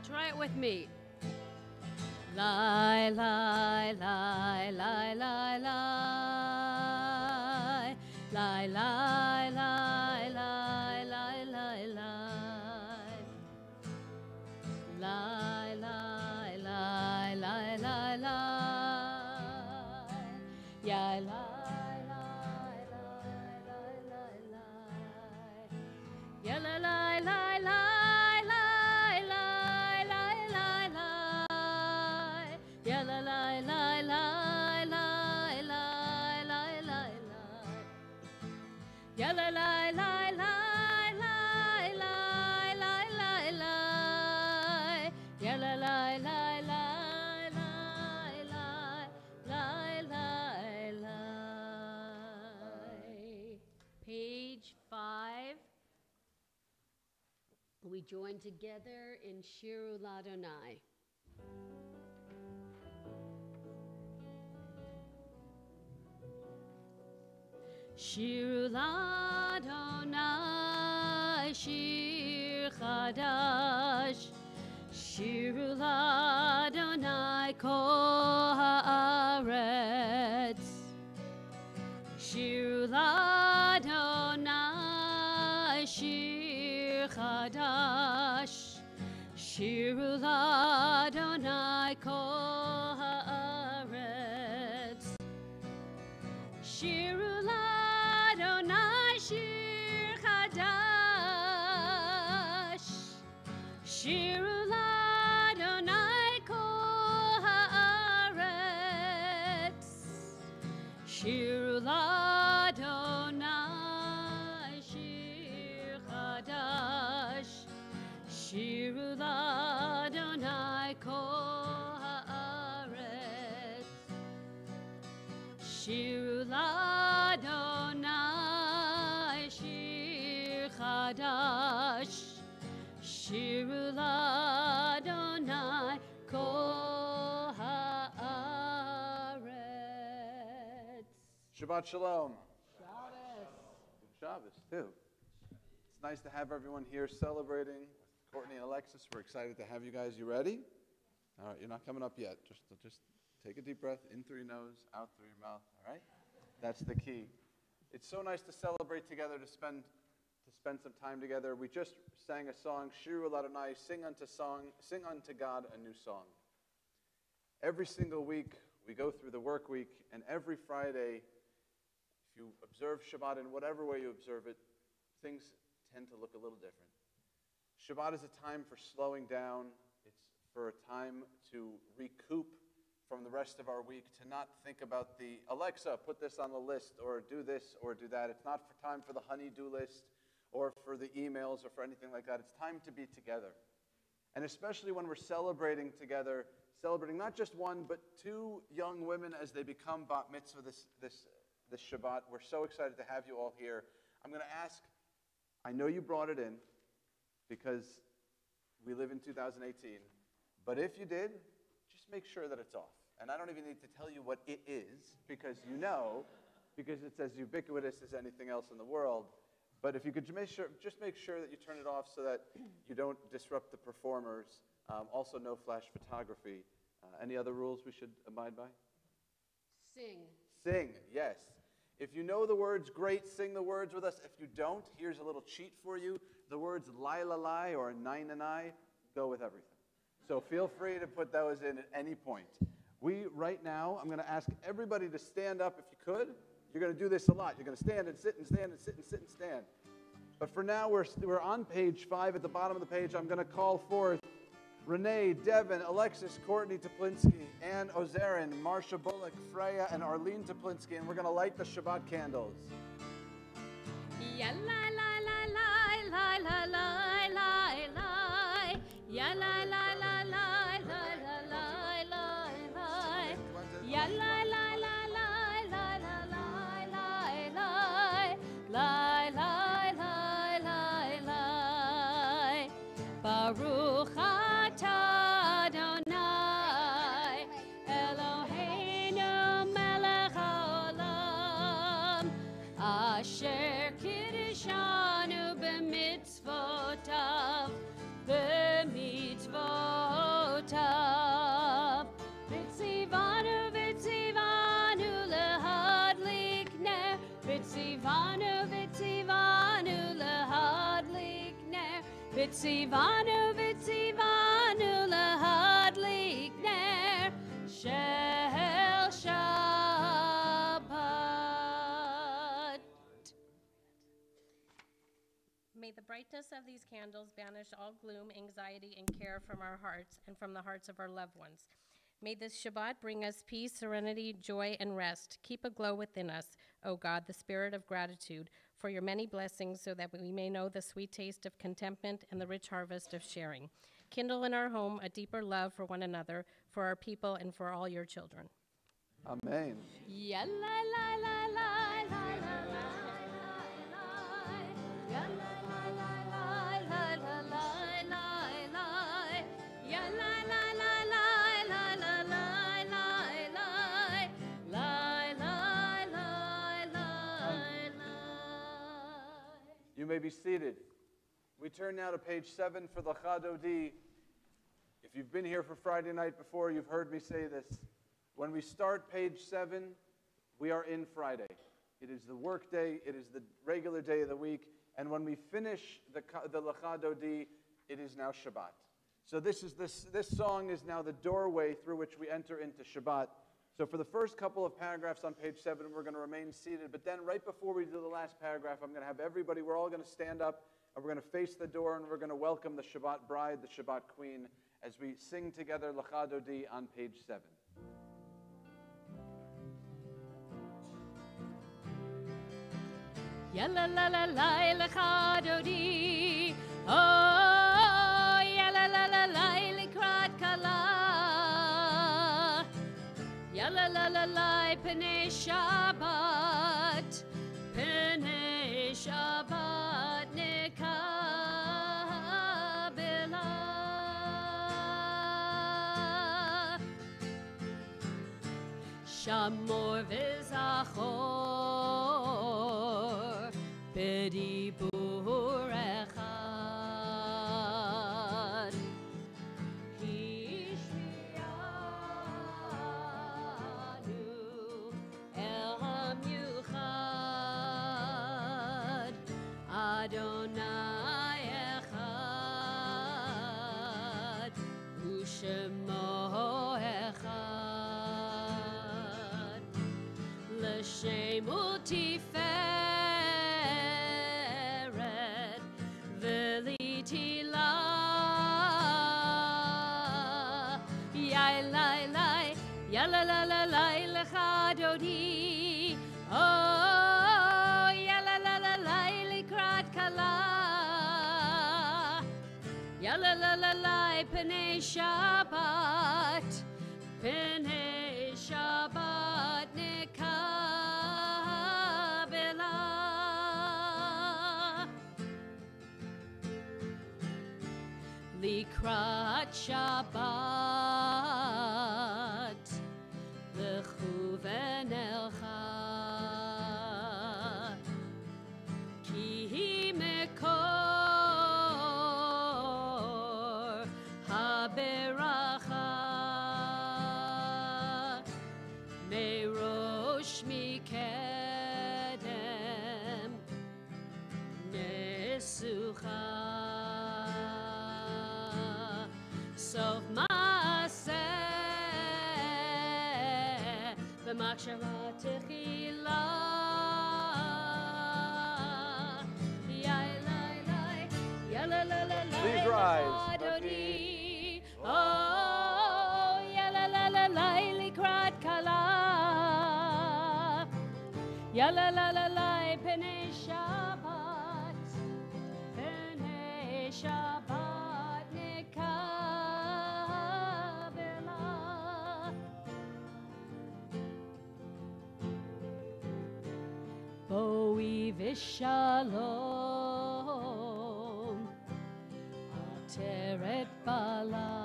Try it with me. Lie, lie, lie, lie, lie, lie. Lie, lie, lie, lie, lie, lie, lie. Lie, lie, lie, lie, lie, lie. Yeah, lie, lie, lie, lie, lie, lie. Yeah, lie, lie, lie, lie. Yeah, la la la la la la la la la. Yeah, la la la la la la la la. Page 5. We join together in Shiru Ladonai. Shir Ladonai, Shir Chadash, Shir Ladonai Kol Haaretz. Shir Ladonai, Shir Chadash, Shir Ladonai Kol Haaretz. Shir Shir Chadash, Shir Ladonai Kol Haaretz. Shir Ladonai, Shir Chadash, Shir Ladonai Kol Haaretz. Shir Ladonai, Chadash, Shir Ladonai Kol Haaretz. Shabbat Shalom. Shabbos. Good Shabbos, too. It's nice to have everyone here celebrating with Courtney and Alexis. We're excited to have you guys. You ready? All right, you're not coming up yet. Just take a deep breath in through your nose, out through your mouth, all right? That's the key. It's so nice to celebrate together, to spend some time together. We just sang a song, Shiru Ladonai, sing unto God a new song. Every single week, we go through the work week, and every Friday, if you observe Shabbat in whatever way you observe it, things tend to look a little different. Shabbat is a time for slowing down. It's for a time to recoup from the rest of our week, to not think about the, Alexa, put this on the list, or do this, or do that. It's not for time for the honey-do list, or for the emails, or for anything like that. It's time to be together. And especially when we're celebrating together, celebrating not just one, but two young women as they become bat mitzvah this Shabbat. We're so excited to have you all here. I'm going to ask, I know you brought it in, because we live in 2018, but if you did, just make sure that it's off. And I don't even need to tell you what it is, because you know, because it's as ubiquitous as anything else in the world. But if you could just make sure that you turn it off so that you don't disrupt the performers. Also, no flash photography. Any other rules we should abide by? Sing. Sing, yes. If you know the words, great, sing the words with us. If you don't, here's a little cheat for you. The words lai la lai or nine and I go with everything. So feel free to put those in at any point. Right now, I'm going to ask everybody to stand up if you could. You're going to do this a lot. You're going to stand and sit and stand and sit and sit and stand. But for now, we're on page 5 at the bottom of the page. I'm going to call forth Renee, Devin, Alexis, Courtney Toplinsky, Ann Ozarin, Marsha Bullock, Freya, and Arlene Toplinsky, and we're going to light the Shabbat candles. Ya la la la la la la la la la. Ya la la la la la la la la la. Ya la la la la la la la la la. La la la la la. Baruch atah Adonai Eloheinu melech haolam asher kiddushanu b'mitzvotav Vitzivanu lehadlik ner Vitzivanu lehadlik ner Vitzivanu lehadlik ner Shel Shabbat. May the brightness of these candles banish all gloom, anxiety, and care from our hearts and from the hearts of our loved ones. May this Shabbat bring us peace, serenity, joy, and rest. Keep aglow within us, O God, the spirit of gratitude for your many blessings so that we may know the sweet taste of contentment and the rich harvest of sharing. Kindle in our home a deeper love for one another, for our people, and for all your children. Amen. Ya la la la la la la la. Ya la la la la la la la la. Ya la la la la la la la la la la. You may be seated. We turn now to page 7 for the Chadodi. If you've been here for Friday night before, you've heard me say this. When we start page 7, we are in Friday. It is the work day. It is the regular day of the week. And when we finish the Chadodi, it is now Shabbat. So this song is now the doorway through which we enter into Shabbat. So for the first couple of paragraphs on page 7, we're going to remain seated. But then right before we do the last paragraph, I'm going to have everybody, we're all going to stand up, and we're going to face the door, and we're going to welcome the Shabbat bride, the Shabbat queen, as we sing together L'Chadodi on page 7. Ya la la la la L'Chadodi. Oh, ya la la la la Likrat Kala. Ya la la la la Pnei Shabbat. Pnei Shabbat Nekabela. Shamor v'zachor b'dibur echad. Hishmiyanu el hamyuchad. Adonai echad u'shemo echad. L'shem u'tiferet v'litila. Ya la la la la L'Chadodi. Oh, ya la la la la Likrat Kala. Ya la la la la Pnei Shabbat. Pnei Shabbat Nekabela. Likrat Shabbat L'chuven elcha. Ki mekor haberacha. Merosh mikedem nesucha. Sof maaseh במחשבה תחילה. Please rise. אדוני, לקראת כלה. פני שבת, פני שבת נקבלה. בואי ושלום, עטרת בלה.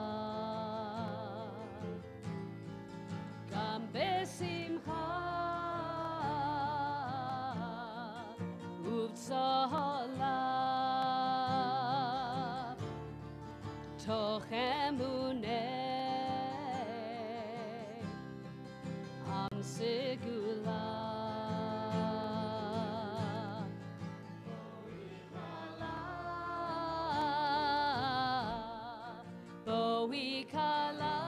גם בשמחה ובצהלה, תוך אמונה עם סגולה. בואי כלה,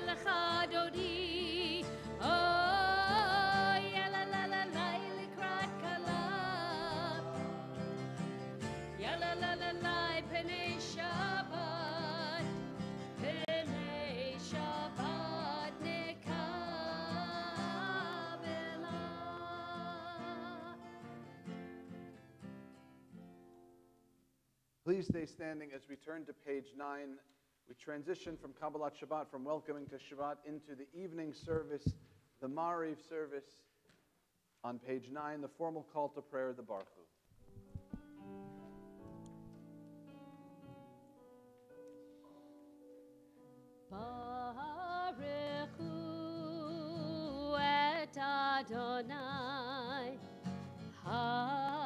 לך דודי, לקראת כלה. פני שבת, פני שבת נקבלה. Please stay standing as we turn to page 9. We transition from Kabbalat Shabbat, from welcoming to Shabbat, into the evening service, the Mariv service. On page 9, the formal call to prayer, the Baruch Hu. Baruch Hu et Adonai HaMevorach.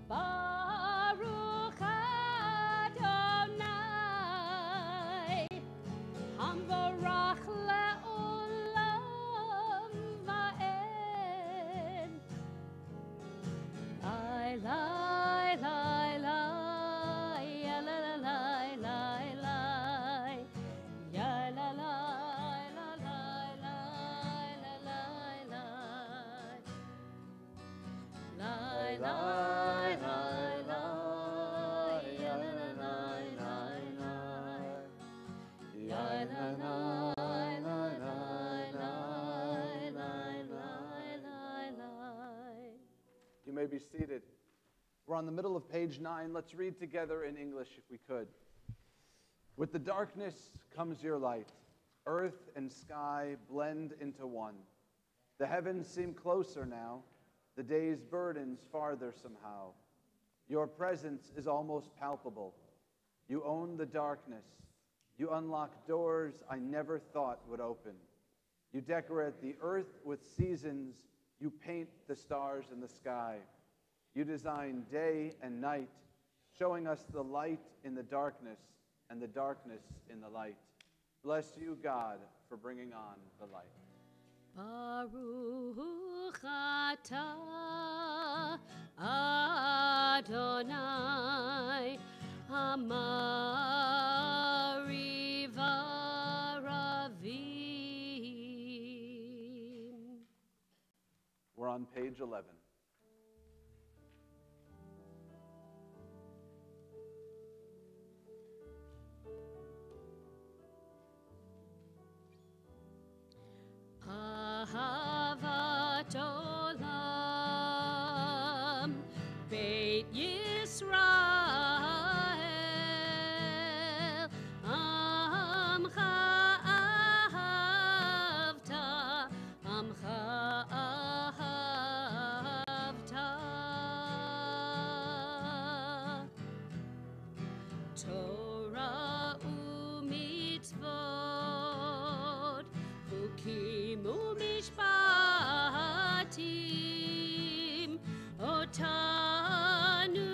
Baruch Adonai HaMevorach le'olam va'ed. Lai, lai, lai, lai, ya la la lai, lai, lai, ya la lai, la lai, lai, la lai, lai, lai, lai, lai, lai, ya la la lai, lai, lai, ya la lai, lai, lai, lai, lai, lai, lai. You may be seated. We're on the middle of page 9. Let's read together in English if we could. With the darkness comes your light. Earth and sky blend into one. The heavens seem closer now. The day's burdens farther somehow. Your presence is almost palpable. You own the darkness. You unlock doors I never thought would open. You decorate the earth with seasons. You paint the stars in the sky. You design day and night, showing us the light in the darkness and the darkness in the light. Bless you, God, for bringing on the light. Baruch atah Adonai Hamariv Aravim. We're on page 11. Ahavat olam Beit Yisrael Amcha ahavta Amcha ahavta Torah u'mitzvot Chukim u'mishpatim Otanu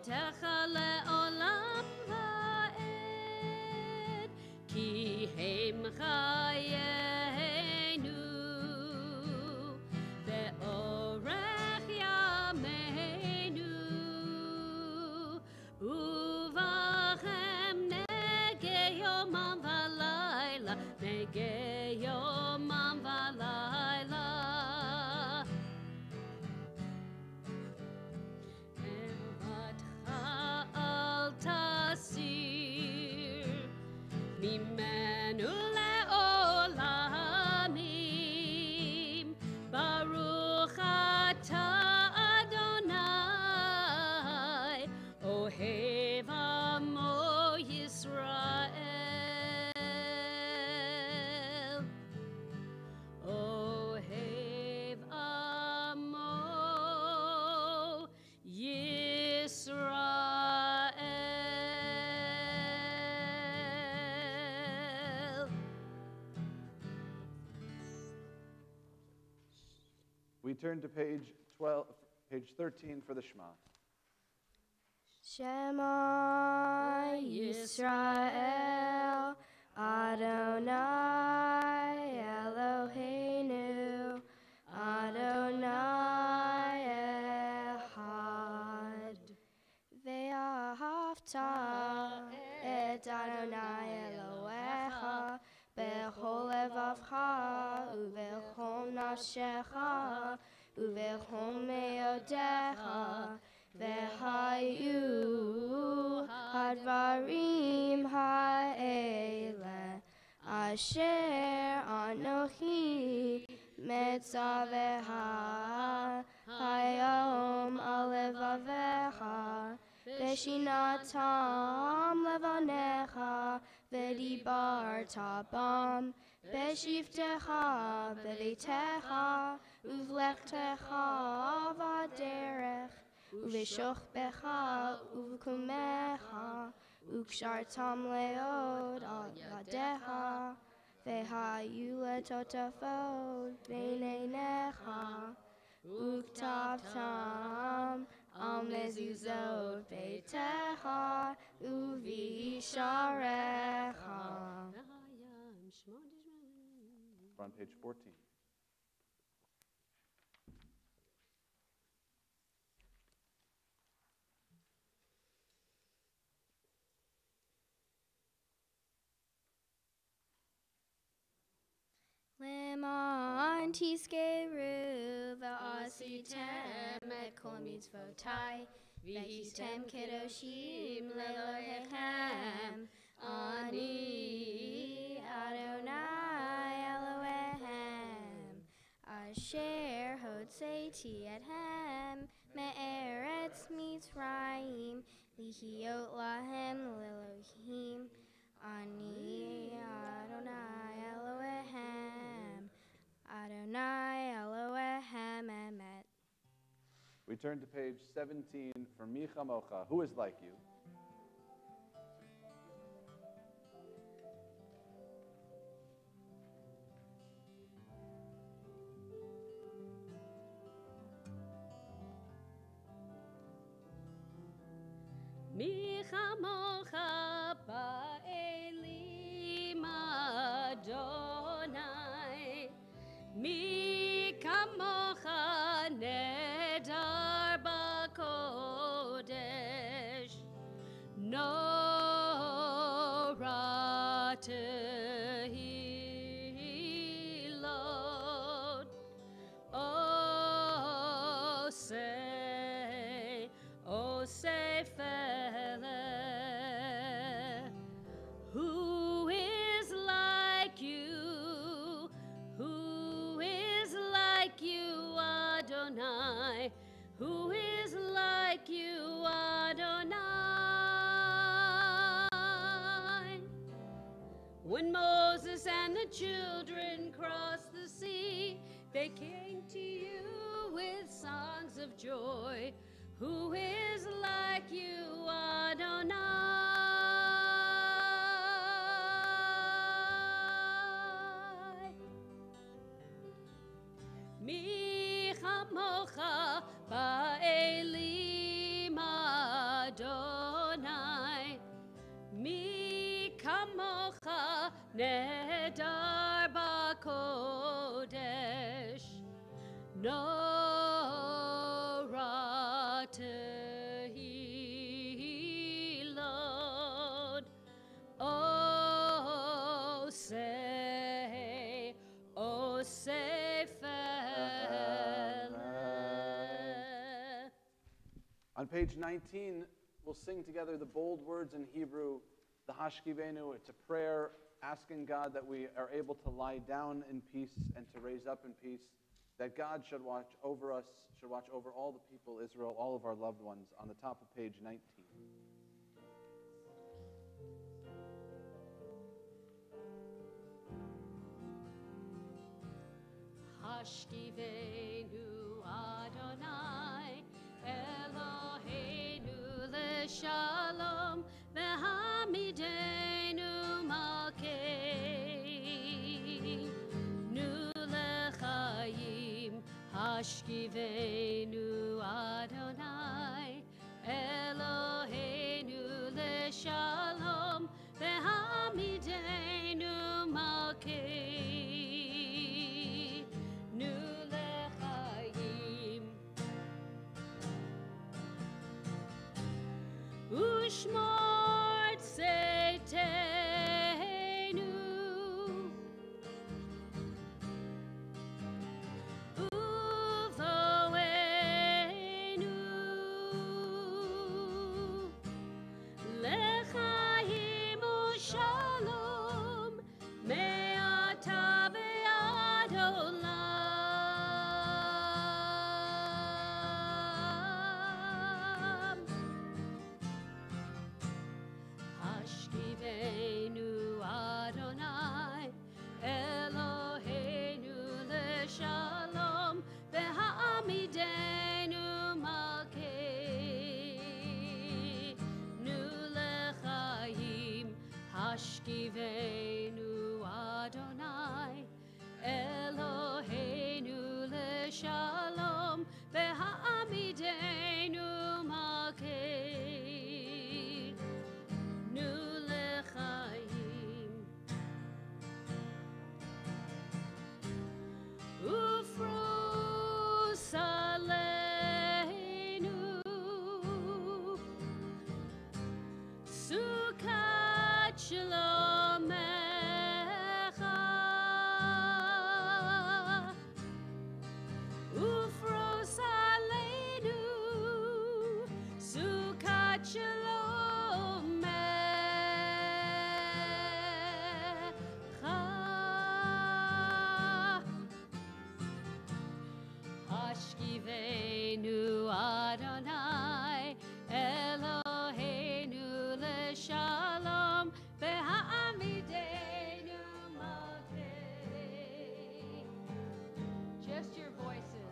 בראותך לעולם ועד, כי הם חיינו ואורך ימינו, ובכם נגה יומם ולילה, נגה יומם ולילה. אמתך אל תסיר ממנו לעולמים, ברוך אתה אדוני, אוהב עמו ישראל, אוהב עמו ישראל. We turn to page 13 for the Shema. Shema Yisrael, Adonai Eloheinu, Adonai Echad. Ve'ahavta et Adonai Elohecha bechol levavcha uvechol nafshecha uvechol meodecha. Vehayu hadvarim ha'ele asher anochi metzaveha hayom alevavecha veshinatam levanecha vedibarta bam beshivtecha vevitecha uvlechtecha vaderech Uveshoch becha, uvkumecha, ukshartam leod al yadecha, vehayu letotafod beineinecha, uktavtam al mezuzot beitecha, uvisharecha. We're on page 14. Leman tiskeru v'asitem et kol mitzvotai v'hitem kedoshim lelohechem ani Adonai Elohechem asher hotzeiti ethem me'eretz Mitzrayim lihiot lahem lelohim ani Adonai Elohechem, Adonai Elohechem emet. We turn to page 17 for Micha Mocha. Who is like you? מי כמוך באלים אדוני, מי כמוך נדר בקודש, נורא תהילות, עושה פלא. Who is like you? Who is like you, Adonai? Who is like you, Adonai? When Moses and the children crossed the sea, they came to you with songs of joy. Who is like you, Adonai? Mi chamocha ba'elim Adonai. Nedar Bakodesh Nora Tehilot O say On page 19, we'll sing together the bold words in Hebrew, the Hashkivenu. It's a prayer asking God that we are able to lie down in peace and to raise up in peace, that God should watch over us, should watch over all the people, Israel, all of our loved ones, on the top of page 19. Hashkivenu Adonai Eloheinu leShalom vehamidenu malkeinu lechaim Hashkivenu Adonai Eloheinu leShalom vehamidenu malkeinu lechaim Ushmor tzeitenu Uvoenu Lechaim u'shalom Me'ata ve'ad olam Hashkivenu Adonai Eloheinu leShalom vehamidenu malkeinu lechaim Hashkivenu Adonai Eloheinu leShalom vehamidenu malkeinu lechaim Ufrus aleinu Sukat shlomecha Ufrus aleinu Sukat shlomecha Hashkivenu Adonai Eloheinu leShalom vehamidenu malkei. Just your voices.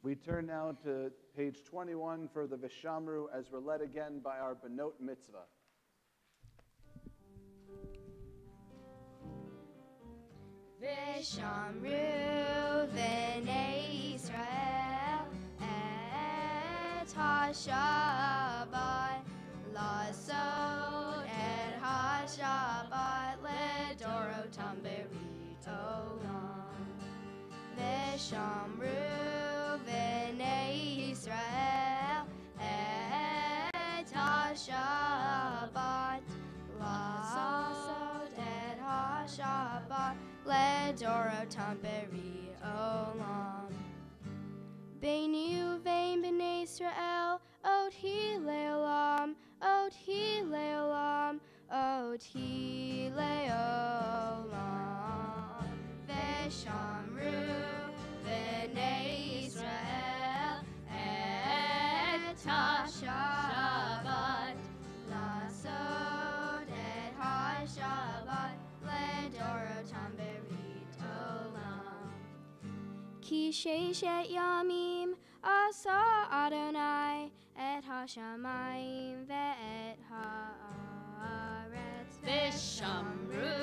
We turn now to page 21 for the Vishamru as we're led again by our Benot Mitzvah. Vishamru v'nei Yisrael et ha-Shabbat lasot et ha-Shabbat ledorotam berit olam. Vishamru v'nei Yisrael et ha-Shabbat lasot et ha-Shabbat ledorotam berit olam. Beini uvein b'nei Yisrael ot hi leolam, ot hi leolam, ot hi leolam. Veshamru v'nei Yisrael et ha-Shabbat lasot et ha-Shabbat ledorotam berit olam. Ki sheishet yamim asa Adonai et hashamayim ve'et haaretz V'shamru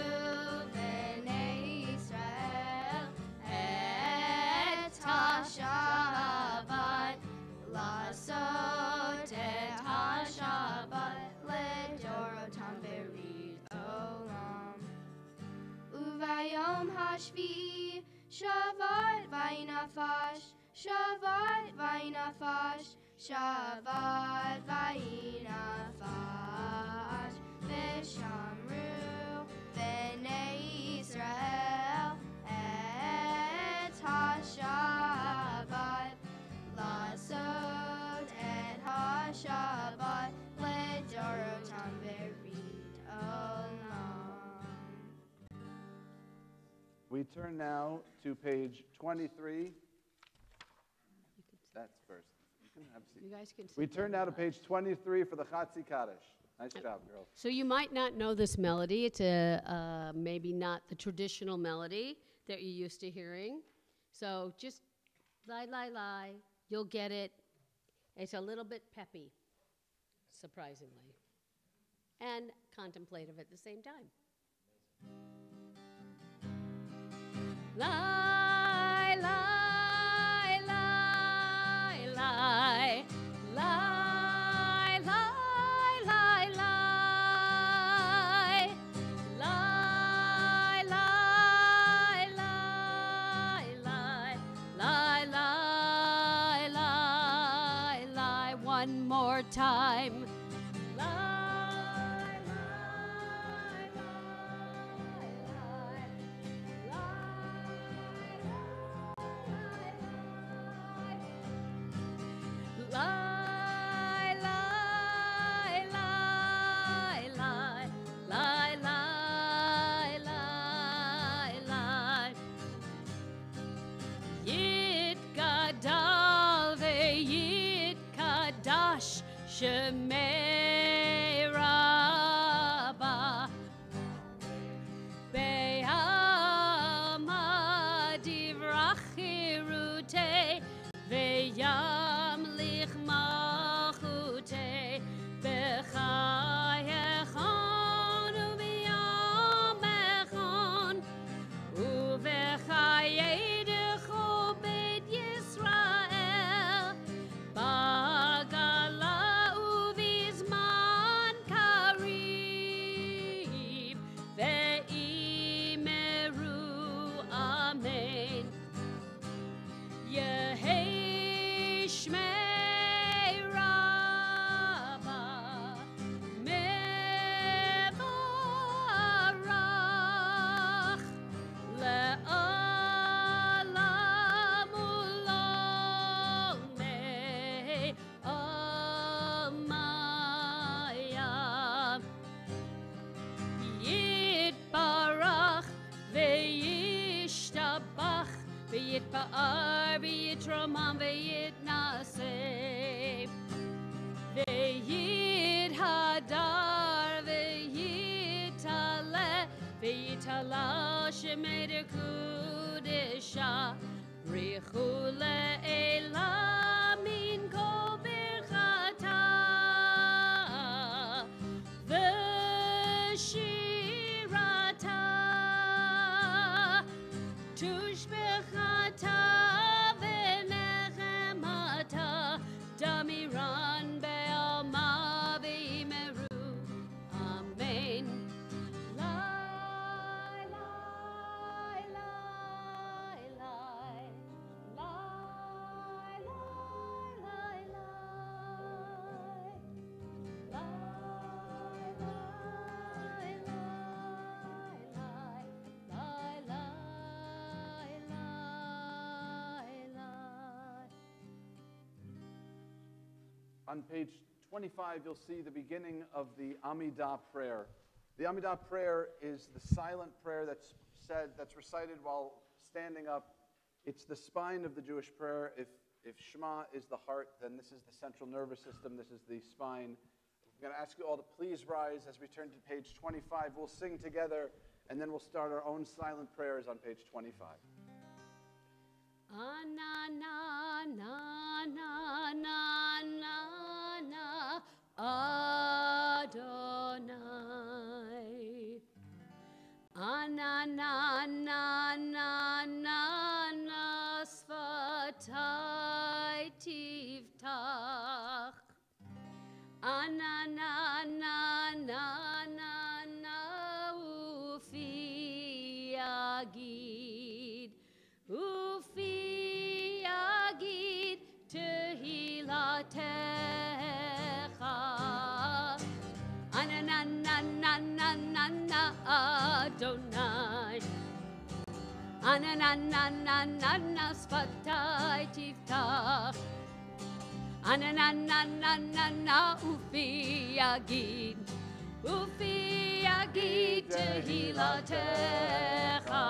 b'nei Yisrael et ha-Shabbat לעשות את השבת לדורותם ברית עולם. וביום השביעי שבת ויהי נפש, שבת ויהי נפש, שבת ויהי נפש. ושמרו בני ישראל את השבת לעשות את השבת לדורותם ברית עולם. We turn now to page 23. That's first. You can have a seat. You guys can We sit turn down. now to page 23 for the Chatzi Kaddish. Nice job, girls. So you might not know this melody. It's maybe not the traditional melody that you're used to hearing. So just lie, lie, lie. You'll get it. It's a little bit peppy, surprisingly, and contemplative at the same time. Lie, lie, lie, lie, lie, lie, lie, lie, lie, lie, lie, lie, lie, lie, lie, one more time. Lie, lie, lie, lie. Lie, lie, lie, lie, lie, lie, lie, lie. Yit gadal ve'yit kadash shemei rabba. Be'ama divrach chirutei ve'yamlich malchutei b'chayechon u'b'yamechon u'v'chayedecho beit Yisrael b'gala u'v'zman karib ve'imeru amen. Yehei shmei Rabba mevarach le'olam u'lomei amayam. Yitbarach ve'yishtabach ve'yitba'ar ve'yitramam ve'yitnaseh ve'yithadar ve'yitaleh ve'yitala shemei dekudesha richu le'elam min kol birchata v'shirata tushbechata v'nechemata damiran be'alma v'imeru amen. Lie, lie, lie, lie, lie, lie, lie, On page 25, you'll see the beginning of the Amidah prayer. The Amidah prayer is the silent prayer that's recited while standing up. It's the spine of the Jewish prayer. If Shema is the heart, then this is the central nervous system. This is the spine. I'm going to ask you all to please rise as we turn to page 25. We'll sing together, and then we'll start our own silent prayers on page 25. Na na na na na na na Adonai Ananananananana Adonai. Anananananana Sfatai Tiftach. Anananananana Ufi Yagid. Ufi Yagid Tehilatecha.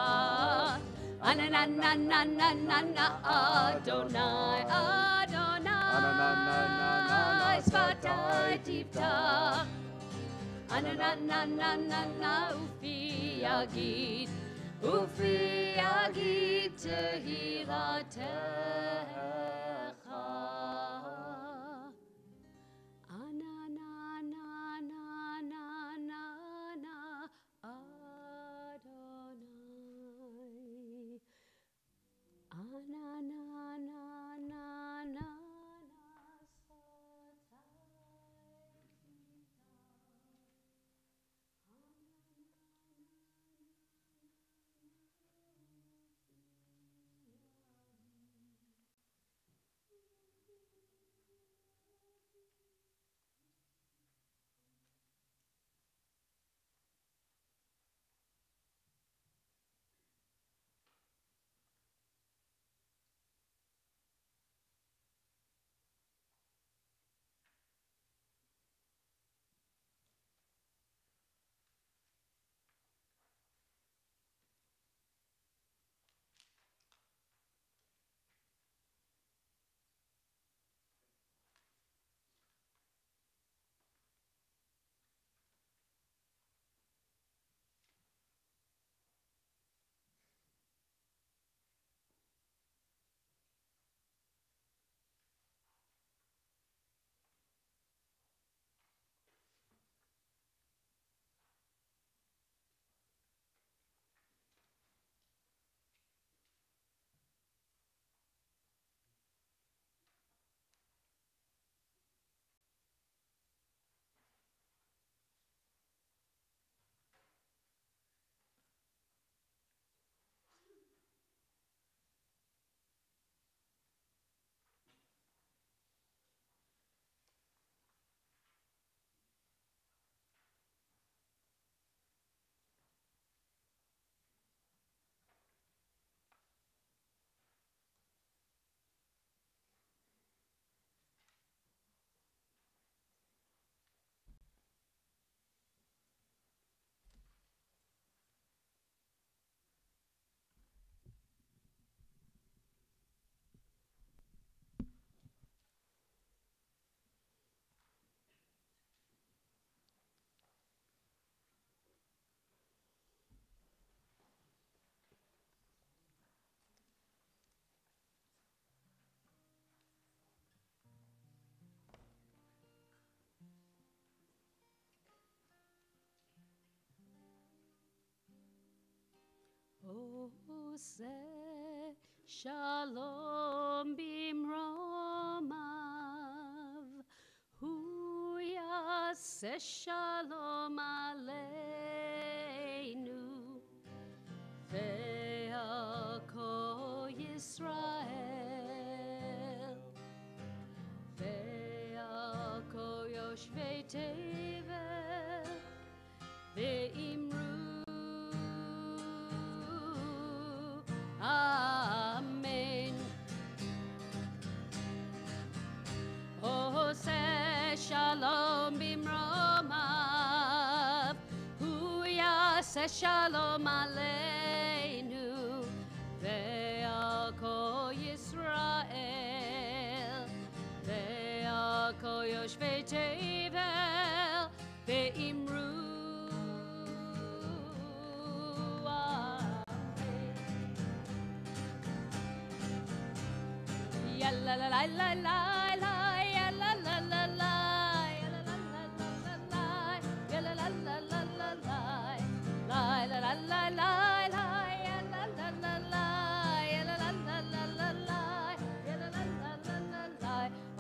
Anananananana Adonai. Adonai Sfatai Tiftach. Ananananana Ufi Yagid. Ufi Yagid Tehilatecha. Anananananana Adonai. Anananananana Ose Shalom Bimromav Hu Yaseh Shalom Aleinu Ve'al Kol Yisrael Ve'al Kol Yoshvei Tevel Ve'imru Amen. Ose Shalom Bimromav Hu Yaseh Shalom Aleinu Ve'al Kol Yisrael Ve'al Kol Yoshvei Tevel Ve'imru La la la la la la la la la la la la la la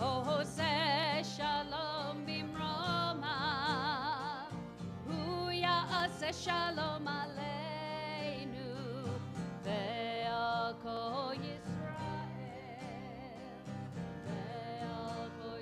Oh, say shalom bimroma, hu ya'aseh shalom aleinu, ve'al kol Yisrael, ve'al kol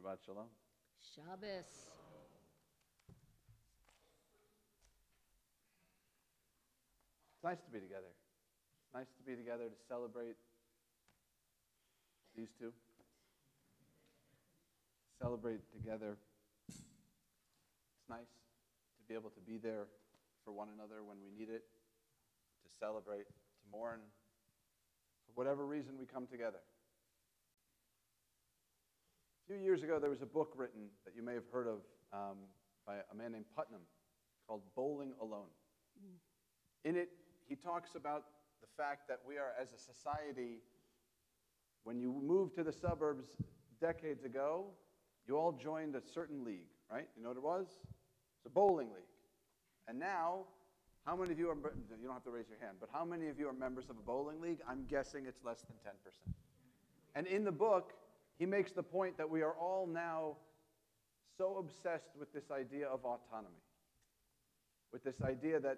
Shabbat Shalom. Shabbos. It's nice to be together. It's nice to be together to celebrate these two. Celebrate together. It's nice to be able to be there for one another when we need it, to celebrate, to mourn, for whatever reason we come together. A few years ago, there was a book written that you may have heard of by a man named Putnam called Bowling Alone. In it, he talks about the fact that we are, as a society, when you moved to the suburbs decades ago, you all joined a certain league, right? You know what it was? It's a bowling league. And now, how many of you are, you don't have to raise your hand, but how many of you are members of a bowling league? I'm guessing it's less than 10%. And in the book, he makes the point that we are all now so obsessed with this idea of autonomy, with this idea that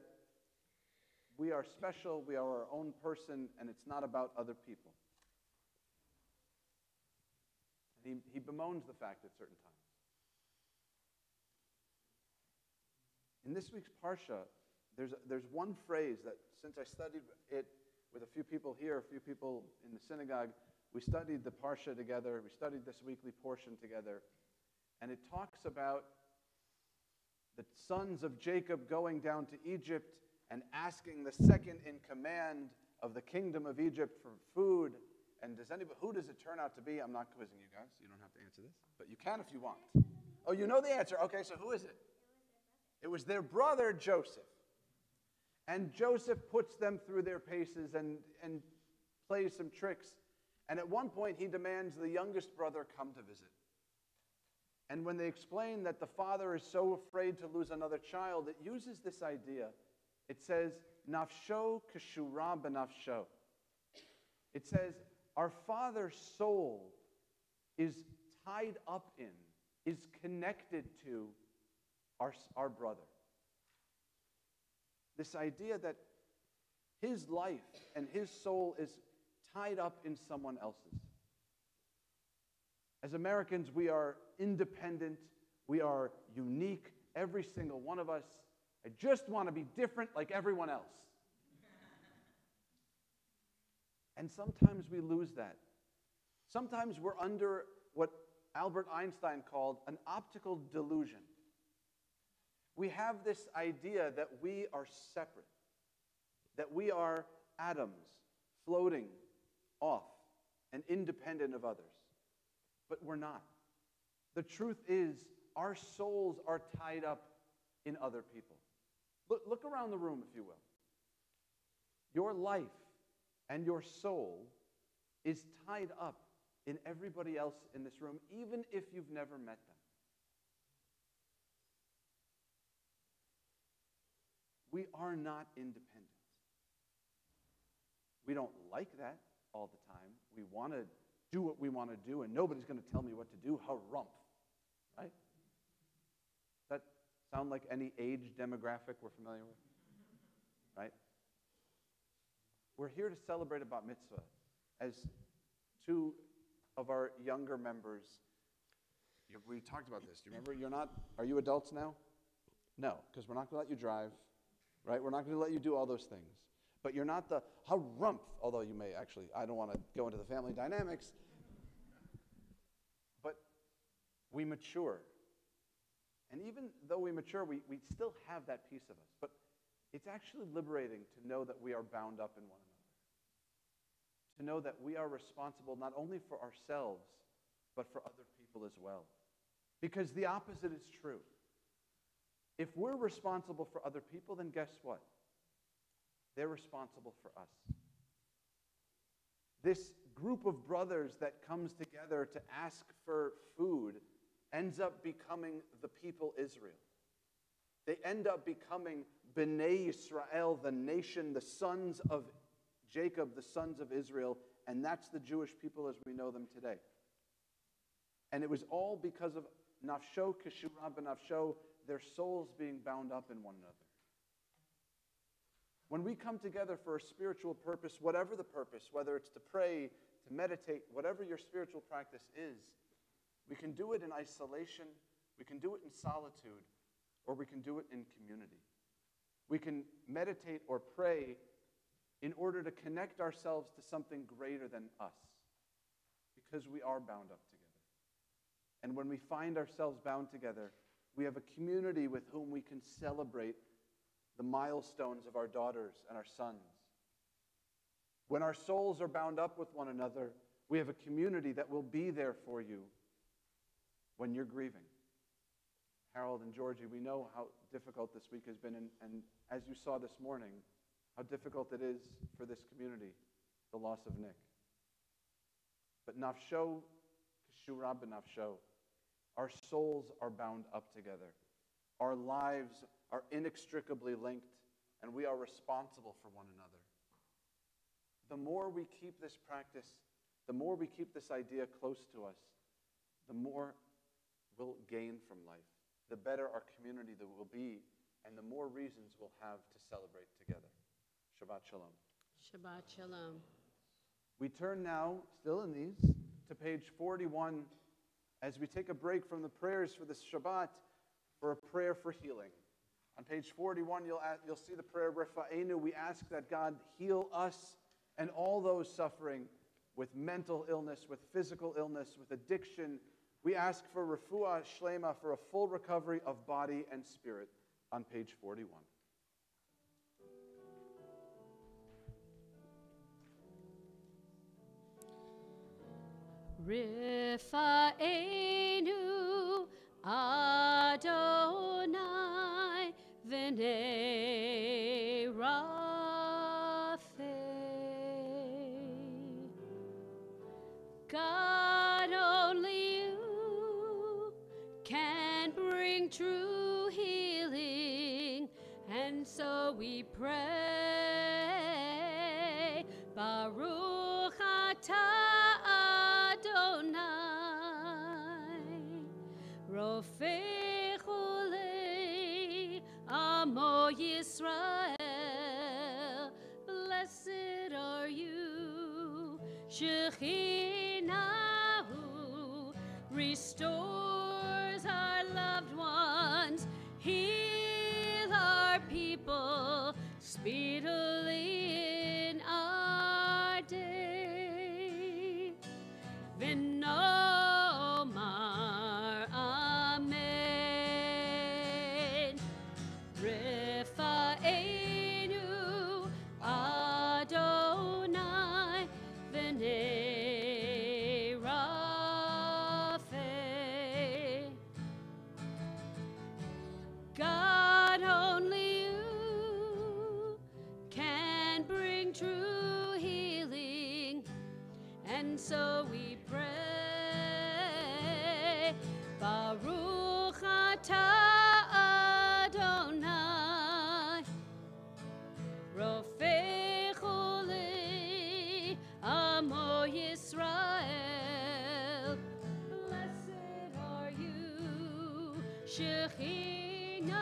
we are special, we are our own person, and it's not about other people. And he bemoans the fact at certain times. In this week's Parsha, there's one phrase that, since I studied it with a few people here, a few people in the synagogue, we studied the Parsha together, we studied this weekly portion together, and it talks about the sons of Jacob going down to Egypt and asking the second in command of the kingdom of Egypt for food. And who does it turn out to be? I'm not quizzing you guys. You don't have to answer this, but you can if you want. Oh, you know the answer. Okay, so who is it? It was their brother Joseph. And Joseph puts them through their paces and plays some tricks. And at one point, he demands the youngest brother come to visit. And when they explain that the father is so afraid to lose another child, it uses this idea. It says, Nafsho keshura b'nafsho. It says, our father's soul is tied up in, is connected to our brother. This idea that his life and his soul is tied up in someone else's. As Americans, we are independent, we are unique, every single one of us. I just want to be different like everyone else. And sometimes we lose that. Sometimes we're under what Albert Einstein called an optical delusion. We have this idea that we are separate, that we are atoms floating off and independent of others. But we're not. The truth is, our souls are tied up in other people. Look around the room, if you will. Your life and your soul is tied up in everybody else in this room, even if you've never met them. We are not independent. We don't like that all the time. We want to do what we want to do, and nobody's going to tell me what to do. Harumph, right? Does that sound like any age demographic we're familiar with? Right? We're here to celebrate a bat mitzvah. As two of our younger members, we talked about this. Do you remember? Are you adults now? No, because we're not going to let you drive, right? We're not going to let you do all those things. But you're not the harumph, although you may actually, I don't want to go into the family dynamics. But we mature. And even though we mature, we still have that piece of us. But it's actually liberating to know that we are bound up in one another. To know that we are responsible not only for ourselves, but for other people as well. Because the opposite is true. If we're responsible for other people, then guess what? They're responsible for us. This group of brothers that comes together to ask for food ends up becoming the people Israel. They end up becoming B'nai Yisrael, the nation, the sons of Jacob, the sons of Israel, and that's the Jewish people as we know them today. And it was all because of Nafsho Keshura B'nafsho, their souls being bound up in one another. When we come together for a spiritual purpose, whatever the purpose, whether it's to pray, to meditate, whatever your spiritual practice is, We can do it in isolation, we can do it in solitude, or we can do it in community. We can meditate or pray in order to connect ourselves to something greater than us, because we are bound up together. And when we find ourselves bound together, we have a community with whom we can celebrate the milestones of our daughters and our sons. When our souls are bound up with one another, we have a community that will be there for you when you're grieving. Harold and Georgie, we know how difficult this week has been, and as you saw this morning, how difficult it is for this community, the loss of Nick. But nafsho, kshura b'nafsho, our souls are bound up together. Our lives are inextricably linked, and we are responsible for one another. The more we keep this practice, the more we keep this idea close to us, the more we'll gain from life, the better our community that will be, and the more reasons we'll have to celebrate together. Shabbat Shalom. Shabbat Shalom. We turn now, still in these, to page 41 as we take a break from the prayers for this Shabbat for a prayer for healing. On page 41, you'll see the prayer Refa'enu. We ask that God heal us and all those suffering with mental illness, with physical illness, with addiction. We ask for refuah shlema, for a full recovery of body and spirit, on page 41. Rifa'enu Adonai v'nei Rapha. God, only you can bring true healing, and so we pray. Baruch atah Adonai, Rofei Chulei Amo Yisrael. Blessed are you, Shechinahu, restores our loved ones, heal our people speedily in our day. V'nomar Amen. Refa'enu Adonai v'nei Rapha. God, only you can bring true healing, and so we pray. Baruch atah Adonai, Rofei Chulei Amo Yisrael. Blessed are you, Shechinahu,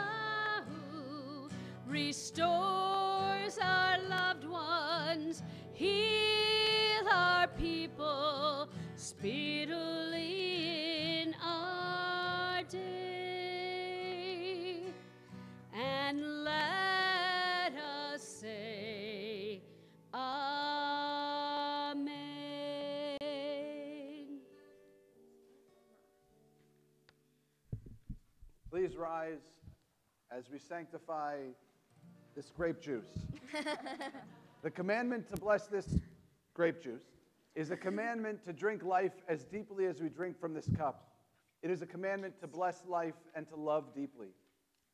restores our loved ones, heal our people speedily in our day. And let us say, Amen. Please rise as we sanctify this grape juice. The commandment to bless this grape juice is a commandment to drink life as deeply as we drink from this cup. It is a commandment to bless life and to love deeply.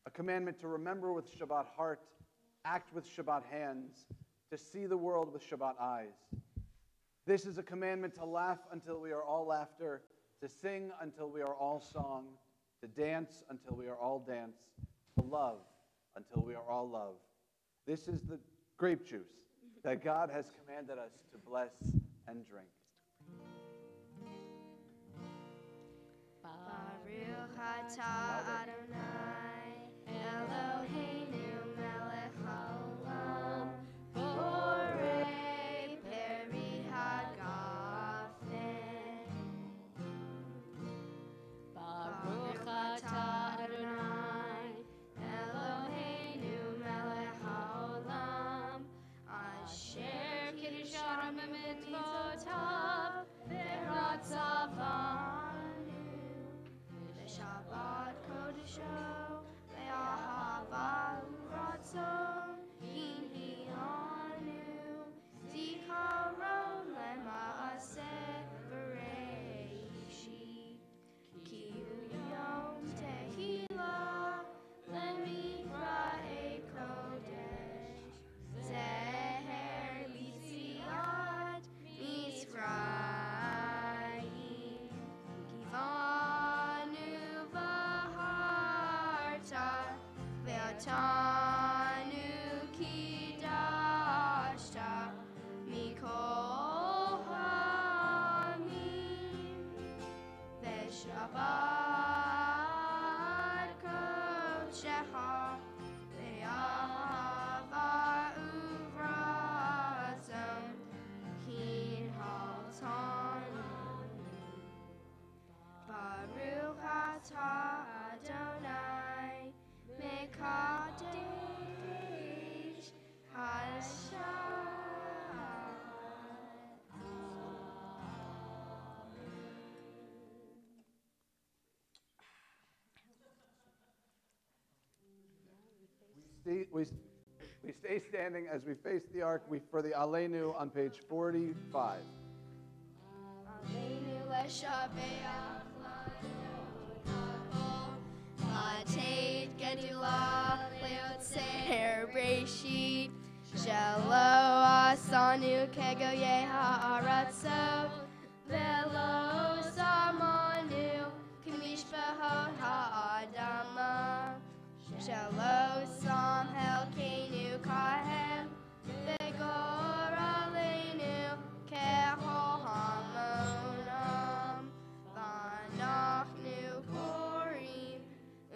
A commandment to remember with Shabbat heart, act with Shabbat hands, to see the world with Shabbat eyes. This is a commandment to laugh until we are all laughter, to sing until we are all song, to dance until we are all dance, to love until we are all love. This is the grape juice that God has commanded us to bless and drink. Baruch atah Adonai, Eloheinu melech haolam, borei perit hagafen. Tanu Kidashta Mikol Hamim Veshabad Kodshecha Ve'ahava Uvrazim Kin Haltanim Baruch atah Adonai Mekadesh Hashem. We stay standing as we face the ark for the Aleinu on page 45. Aleinu leshabeach l'Adonai Lateit gedula leotzer Bereshit Shelo asanu kegoyei ha'aratzot Velo samanu k'mishpachot ha'adama Shelo sam helkeinu kahem V'gor aleinu kehol hamonam V'anachnu korim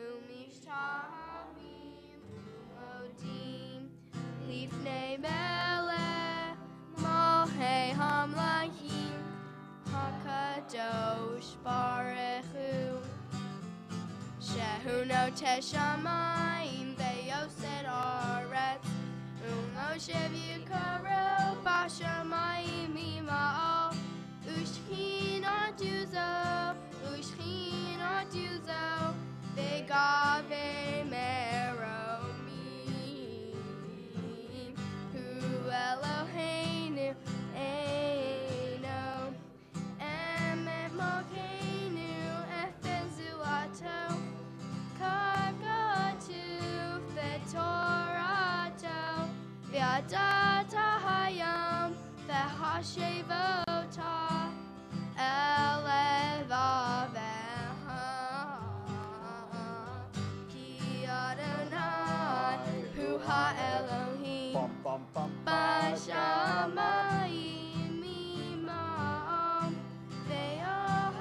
umishtamim umodim Lifnei melech malchei hamlachim HaKadosh Baruch Hu Shehu noteh shamayim ve'yosed haaretz Umoshev yikaro b'shamayim ima'al Ushchinat yuzo ve'gavei meromim Hu Eloheinu eino emet malkeinu efen zuato Kagatu v'torato v'yadata hayam v'hashevota elevaveha Ki Adonai hu ha'Elohim b'shamayim imam ve'aharetz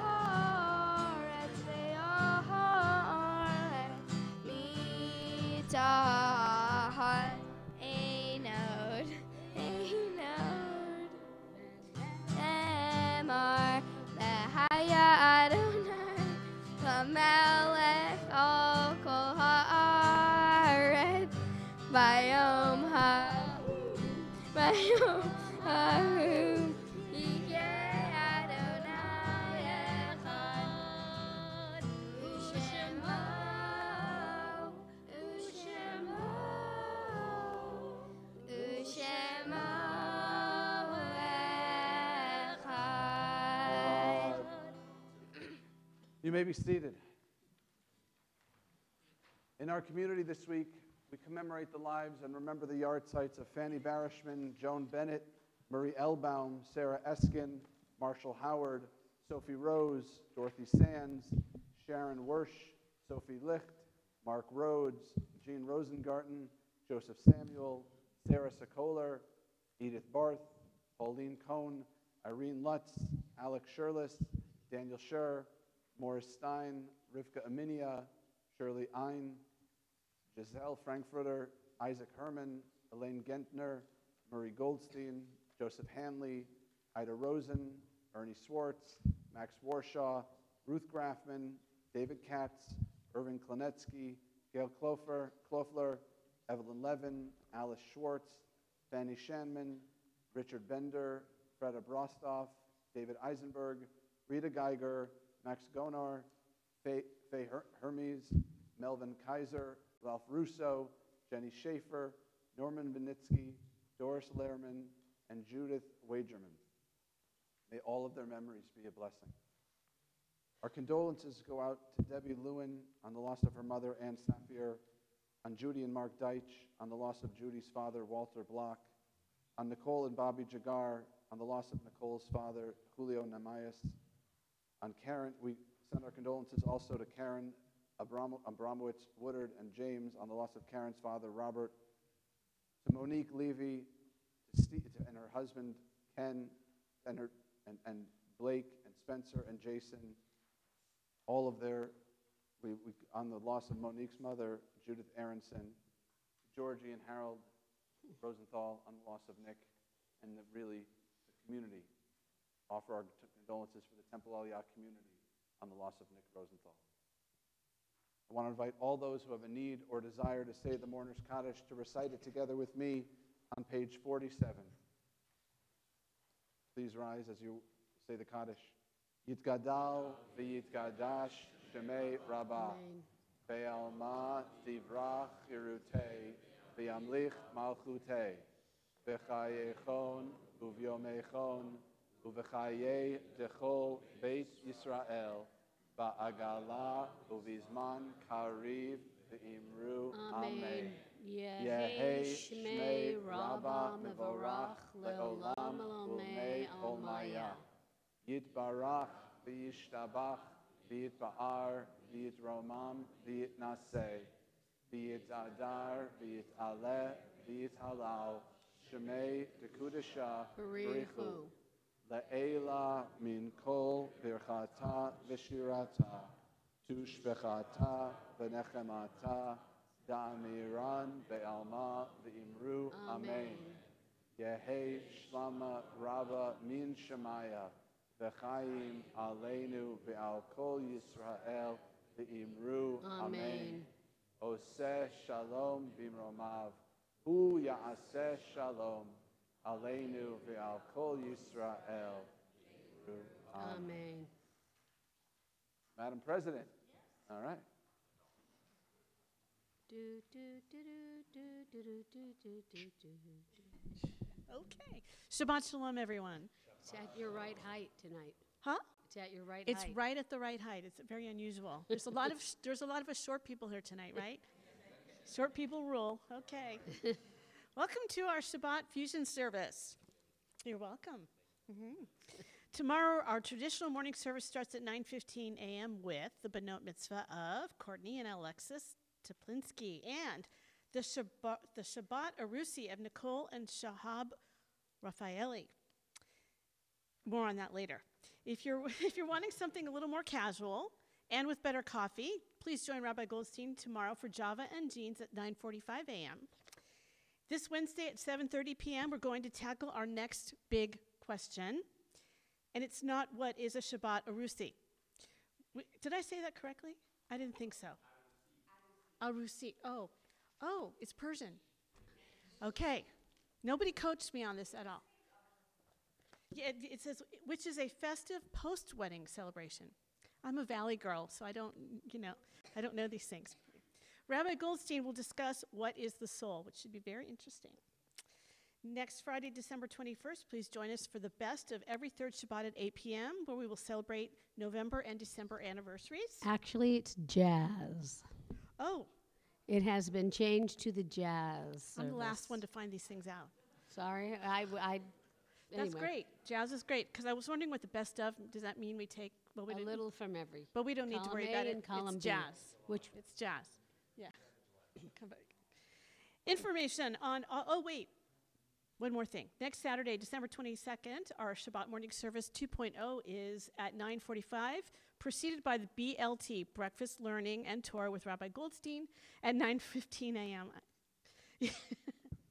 Tahat Einod Emar Behaya Adonai Lamelech Al Kol Haaretz Bayom Ha'hu Yikei Adonai Echad U'Shemo You may be seated. In our community this week, we commemorate the lives and remember the yard sites of Fanny Barishman, Joan Bennett, Marie Elbaum, Sarah Eskin, Marshall Howard, Sophie Rose, Dorothy Sands, Sharon Wersch, Sophie Licht, Mark Rhodes, Jean Rosengarten, Joseph Samuel, Sarah Sokoler, Edith Barth, Pauline Cohn, Irene Lutz, Alex Shirless, Daniel Scher, Morris Stein, Rivka Aminia, Shirley Ein, Giselle Frankfurter, Isaac Herman, Elaine Gentner, Murray Goldstein, Joseph Hanley, Ida Rosen, Ernie Swartz, Max Warshaw, Ruth Grafman, David Katz, Irving Klinetsky, Gail Klofler, Evelyn Levin, Alice Schwartz, Fanny Shanman, Richard Bender, Freda Brostoff, David Eisenberg, Rita Geiger, Max Gonar, Faye Hermes, Melvin Kaiser, Ralph Russo, Jenny Schaefer, Norman Vinitsky, Doris Lehrman, and Judith Wagerman. May all of their memories be a blessing. Our condolences go out to Debbie Lewin on the loss of her mother, Ann Safier, on Judy and Mark Deitch on the loss of Judy's father, Walter Block, on Nicole and Bobby Jagar on the loss of Nicole's father, Julio Namayas, on Karen. We send our condolences also to Karen Abramowitz, Woodard, and James on the loss of Karen's father, Robert. To Monique Levy, and her husband, Ken, and Blake, and Spencer, and Jason. All of on the loss of Monique's mother, Judith Aronson. Georgie and Harold Rosenthal on the loss of Nick, and the community. Offer our condolences for the Temple Aliyah community on the loss of Nick Rosenthal. I want to invite all those who have a need or desire to say the Mourner's Kaddish to recite it together with me on page 47. Please rise as you say the Kaddish. Yitgadal v'yitgadash shemei Rabbah. Be'alma tivrach irutei v'yamlich malchutei. V'chayechon uvyomechon uv'chayei dechol beit Yisrael. Ba'agala uvizman kariv v'imru amen. Yehei shmei Rabbah mevorach le'olam ulmei olmaya. Yitbarach v'yishtabach v'yitba'ar v'yitromam v'yitnaseh v'yitadar v'yitaleh v'yithalal shmei dekudasha b'richu. Le'ela min kol birchata v'shirata, tushbechata v'nechemata, da'amiran be'alma v'imru amen. Yehei shlama rava min shemaya, v'chaim aleinu ve'al kol Yisrael v'imru amen. Oseh shalom b'imromav, hu ya'aseh shalom. Aleinu ve'al kol Yisrael. Amen. Madam President. All right. Okay. Shabbat shalom, everyone. It's at your right height tonight. Huh? It's at your right It's height. right at the right height. It's very unusual. There's a lot of us short people here tonight, right? Short people rule. Okay. Welcome to our Shabbat fusion service. You're welcome. Tomorrow, our traditional morning service starts at 9:15 a.m. with the Benot Mitzvah of Courtney and Alexis Teplinsky and the Shabbat Arusi of Nicole and Shahab Raphaeli. More on that later. If you're wanting something a little more casual and with better coffee, please join Rabbi Goldstein tomorrow for Java and Jeans at 9:45 a.m. This Wednesday at 7:30 p.m., we're going to tackle our next big question. And it's not what is a Shabbat Arusi. Did I say that correctly? I didn't think so. Arusi. Oh, it's Persian. Okay. Nobody coached me on this at all. Yeah, it says, which is a festive post-wedding celebration. I'm a Valley girl, so I don't know these things. Rabbi Goldstein will discuss what is the soul, which should be very interesting. Next Friday, December 21st, please join us for the best of every third Shabbat at 8 p.m., where we will celebrate November and December anniversaries. Actually, it's jazz. Oh. It has been changed to the jazz. I'm the last one to find these things out. Sorry, That's anyway. great. Jazz is great, because I was wondering what the best of, does that mean we take? Well, we A little from every. But we don't need to Column worry A about it. and column It's B. jazz. Which It's jazz. Yeah. Come back. Information on, wait. One more thing. Next Saturday, December 22nd, our Shabbat morning service 2.0 is at 9:45, preceded by the BLT, Breakfast Learning and Torah with Rabbi Goldstein, at 9:15 a.m.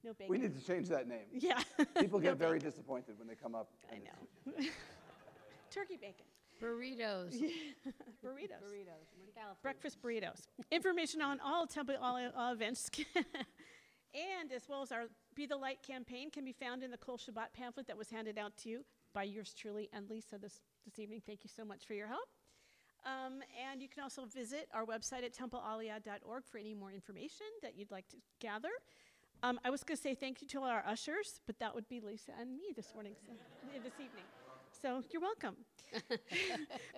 No bacon. We need to change that name. Yeah. People No get very bacon. disappointed when they come up. I know. Turkey bacon. burritos. Burritos. Burritos. We're in California. Breakfast burritos. Information on all Temple Aliyah events and as well as our Be the Light campaign can be found in the Kol Shabbat pamphlet that was handed out to you by yours truly and Lisa this evening. Thank you so much for your help. And you can also visit our website at templealiyah.org for any more information that you'd like to gather. I was going to say thank you to all our ushers, but that would be Lisa and me this evening. So you're welcome.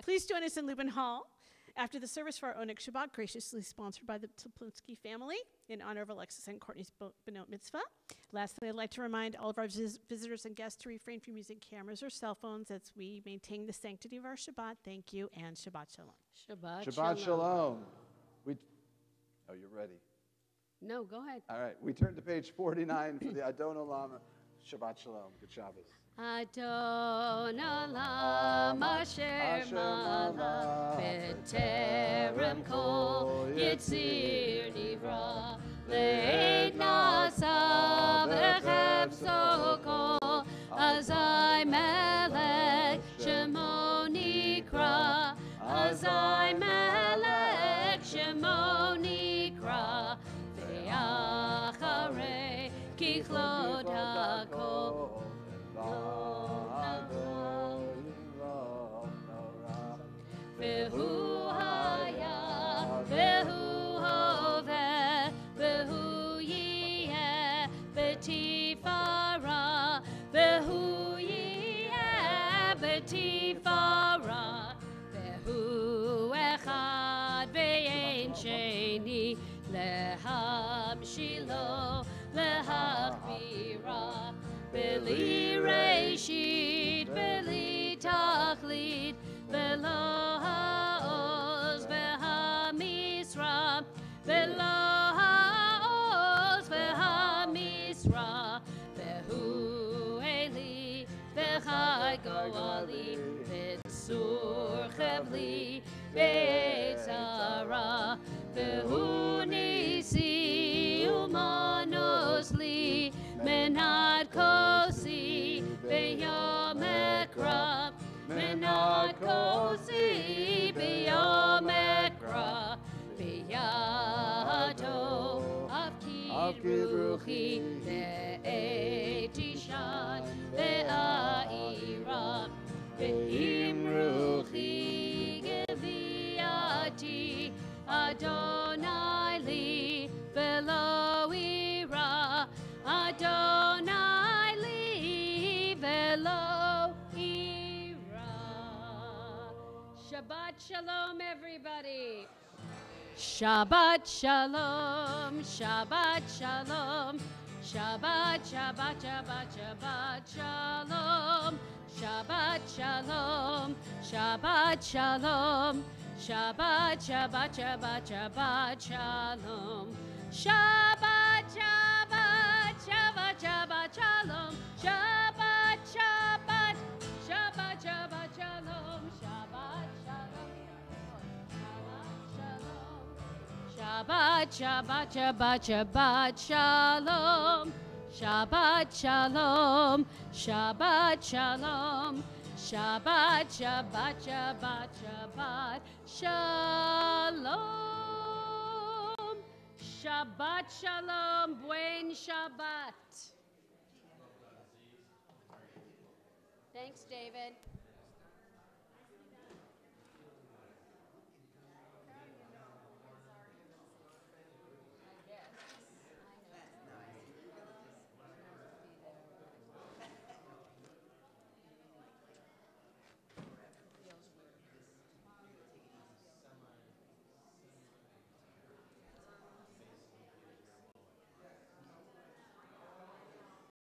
Please join us in Lubin Hall after the service for our Onik Shabbat, graciously sponsored by the Teplinsky family in honor of Alexis and Courtney's Benot Mitzvah. Lastly, I'd like to remind all of our visitors and guests to refrain from using cameras or cell phones as we maintain the sanctity of our Shabbat. Thank you, and Shabbat Shalom. Shabbat Shabbat shalom. Oh, you're ready. No, go ahead. All right, we turn to page 49 for the Adon Olam. Shabbat Shalom. Good Shabbos. Adon Olam Asher Malach B'terem Kol Yitzir Nivra Le'ed Nasa V'chefzo Kol Azai Melech Shemo Nikra Azai Melech Shemo Nikra Ve'acharei Kichlot HaKol Vehu haya, vehu hoveh, vehu yiyeh, betifara, vehu yiyeh, betifara, vehu echad ve'en sheni, lehamshilo, lehachbira, beli reshit, beli tachlit, velo ha'oz ve'ha'misra, velo ha'oz ve'ha'misra, vehu eli ve'chai go'ali, ve'tzur chevli, ve'etzara, vehu nisi umanos li, menad kosi, ve'yom ekra, menad kosi, ve'yom ekra, ve'yado avkid ruchi, ve'etishan, ve'aira, ve'im ruchi geviati, Adonai li, ve'lo ira, Adonai li, ve'lo ira. Shabbat shalom, everybody. Shabbat shalom, Shabbat shalom, Shabbat, Shabbat, Shabbat, Shabbat shalom, Shabbat shalom, Shabbat shalom, Shabbat, Shabbat, Shabbat, Shabbat shalom, Shabbat, Shabbat, Shabbat, Shabbat shalom, Shabbat, Shabbat, Shabbat, Shabbat shalom, Shabbat shalom, Shabbat, Shabbat, Shabbat, Shabbat shalom, Shabbat shalom, Shabbat shalom, Shabbat, Shabbat, Shabbat, Shabbat shalom, Shabbat shalom, buen Shabbat. Thanks, David.